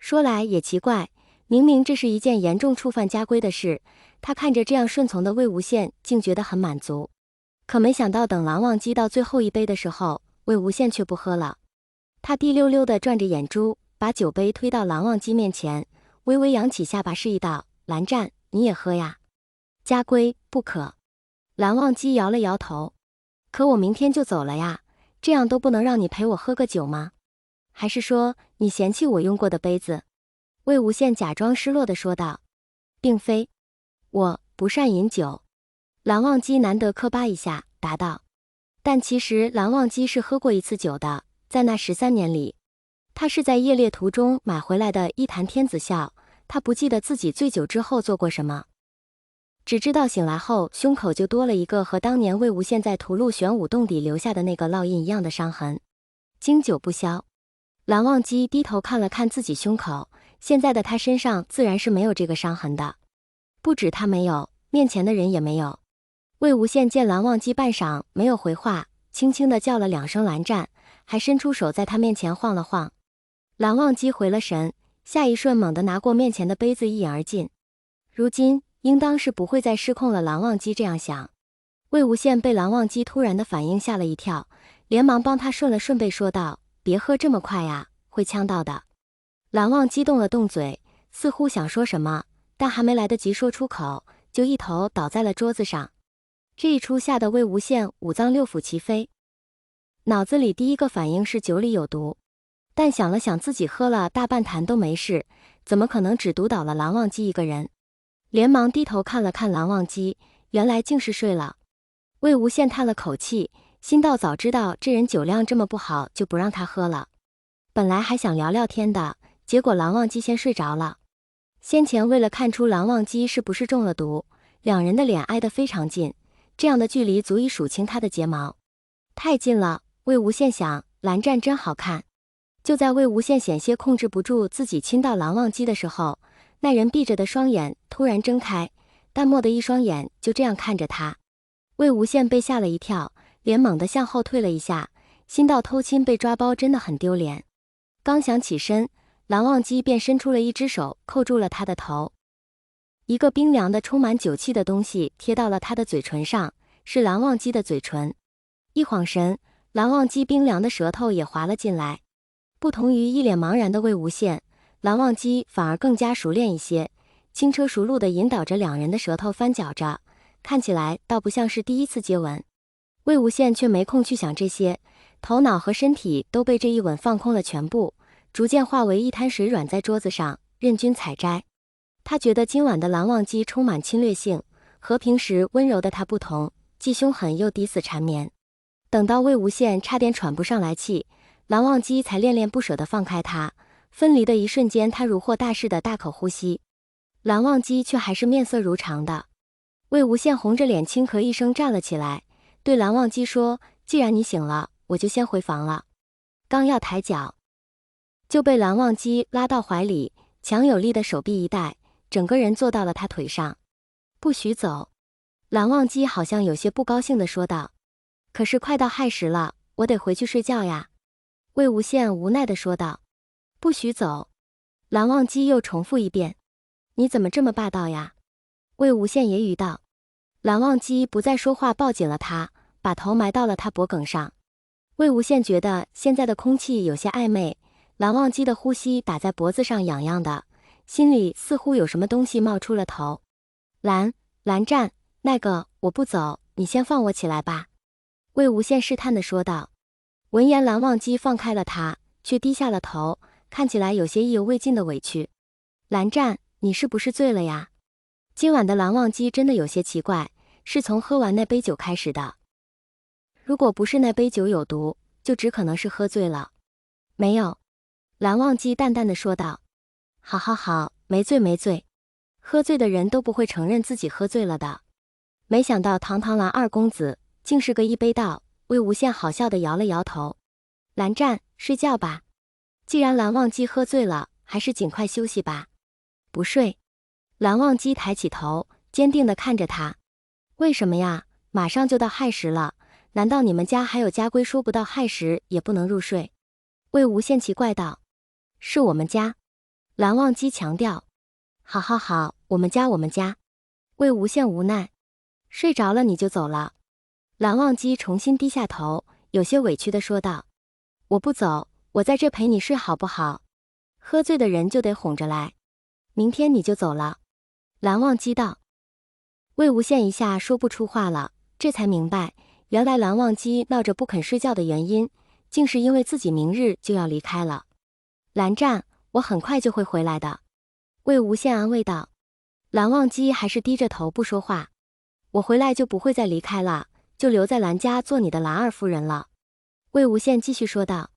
说来也奇怪，明明这是一件严重触犯家规的事，他看着这样顺从的魏无羡，竟觉得很满足。可没想到等狼忘机到最后一杯的时候，魏无羡却不喝了。他滴溜溜地转着眼珠，把酒杯推到狼忘机面前，微微扬起下巴示意道：“蓝湛，你也喝呀。”家规不可。蓝忘机摇了摇头。可我明天就走了呀，这样都不能让你陪我喝个酒吗？还是说你嫌弃我用过的杯子？魏无羡假装失落地说道：“并非，我不善饮酒。”蓝忘机难得磕巴一下，答道。但其实蓝忘机是喝过一次酒的，在那13年里，他是在夜猎途中买回来的一坛天子笑，他不记得自己醉酒之后做过什么，只知道醒来后胸口就多了一个和当年魏无羡在屠戮玄武洞底留下的那个烙印一样的伤痕，经久不消。蓝忘机低头看了看自己胸口，现在的他身上自然是没有这个伤痕的，不止他没有，面前的人也没有。魏无羡见蓝忘机半晌没有回话，轻轻地叫了2声蓝湛，还伸出手在他面前晃了晃。蓝忘机回了神，下一瞬猛地拿过面前的杯子一饮而尽。如今应当是不会再失控了，蓝忘机这样想。魏无羡被蓝忘机突然的反应吓了一跳，连忙帮他顺了顺背说道：“别喝这么快呀，会呛到的。”蓝忘机动了动嘴，似乎想说什么，但还没来得及说出口，就一头倒在了桌子上。这一出吓得魏无羡五脏六腑齐飞，脑子里第一个反应是酒里有毒，但想了想自己喝了大半坛都没事，怎么可能只毒倒了蓝忘机一个人？连忙低头看了看蓝忘机，原来竟是睡了。魏无羡叹了口气，心道早知道这人酒量这么不好，就不让他喝了。本来还想聊聊天的，结果蓝忘机先睡着了。先前为了看出蓝忘机是不是中了毒，两人的脸挨得非常近，这样的距离足以数清他的睫毛。太近了，魏无羡想，蓝湛真好看。就在魏无羡险些控制不住自己亲到蓝忘机的时候，那人闭着的双眼突然睁开，淡漠的一双眼就这样看着他。魏无羡被吓了一跳，连猛地向后退了一下，心道偷亲被抓包真的很丢脸。刚想起身，蓝忘机便伸出了一只手扣住了他的头，一个冰凉的充满酒气的东西贴到了他的嘴唇上，是蓝忘机的嘴唇。一晃神，蓝忘机冰凉的舌头也滑了进来。不同于一脸茫然的魏无羡，蓝忘机反而更加熟练一些，轻车熟路地引导着两人的舌头翻搅着，看起来倒不像是第一次接吻。魏无羡却没空去想这些，头脑和身体都被这一吻放空了全部，逐渐化为一滩水软在桌子上，任君采摘。他觉得今晚的蓝忘机充满侵略性，和平时温柔的他不同，既凶狠又抵死缠绵。等到魏无羡差点喘不上来气，蓝忘机才恋恋不舍地放开他，分离的一瞬间，他如获大赦的大口呼吸。蓝忘机却还是面色如常的。魏无羡红着脸轻咳一声站了起来，对蓝忘机说：“既然你醒了，我就先回房了。”刚要抬脚，就被蓝忘机拉到怀里，强有力的手臂一带，整个人坐到了他腿上。“不许走！”蓝忘机好像有些不高兴地说道。“可是快到亥时了，我得回去睡觉呀。”魏无羡无奈地说道。“不许走！”蓝忘机又重复一遍。“你怎么这么霸道呀？”魏无羡揶揄道。蓝忘机不再说话，抱紧了他，把头埋到了他脖颈上。魏无羡觉得现在的空气有些暧昧，蓝忘机的呼吸打在脖子上痒痒的，心里似乎有什么东西冒出了头。“蓝湛，那个，我不走，你先放我起来吧。”魏无羡试探地说道。闻言，蓝忘机放开了他，却低下了头，看起来有些意犹未尽的委屈。“蓝湛，你是不是醉了呀？”今晚的蓝忘机真的有些奇怪，是从喝完那杯酒开始的。如果不是那杯酒有毒，就只可能是喝醉了。“没有。”蓝忘机淡淡的说道。“好好好，没醉没醉。喝醉的人都不会承认自己喝醉了的。”没想到堂堂蓝二公子竟是个一杯倒。魏无羡好笑的摇了摇头。“蓝湛，睡觉吧。既然蓝忘机喝醉了，还是尽快休息吧。”“不睡。”蓝忘机抬起头，坚定地看着他。“为什么呀？马上就到亥时了，难道你们家还有家规说不到亥时也不能入睡？”魏无羡奇怪道。“是我们家。”蓝忘机强调。好好好，我们家。魏无羡无奈。睡着了你就走了。蓝忘机重新低下头，有些委屈地说道。我不走，我在这陪你睡好不好？喝醉的人就得哄着来。明天你就走了。蓝忘机道。魏无羡一下说不出话了，这才明白，原来蓝忘机闹着不肯睡觉的原因，竟是因为自己明日就要离开了。蓝湛，我很快就会回来的。魏无羡安慰道。蓝忘机还是低着头不说话。我回来就不会再离开了，就留在蓝家做你的蓝二夫人了。魏无羡继续说道。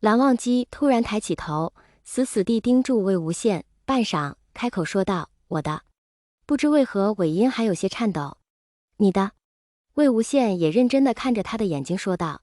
蓝忘机突然抬起头，死死地盯住魏无羡，半晌开口说道：我的。不知为何尾音还有些颤抖。你的。魏无羡也认真地看着他的眼睛说道。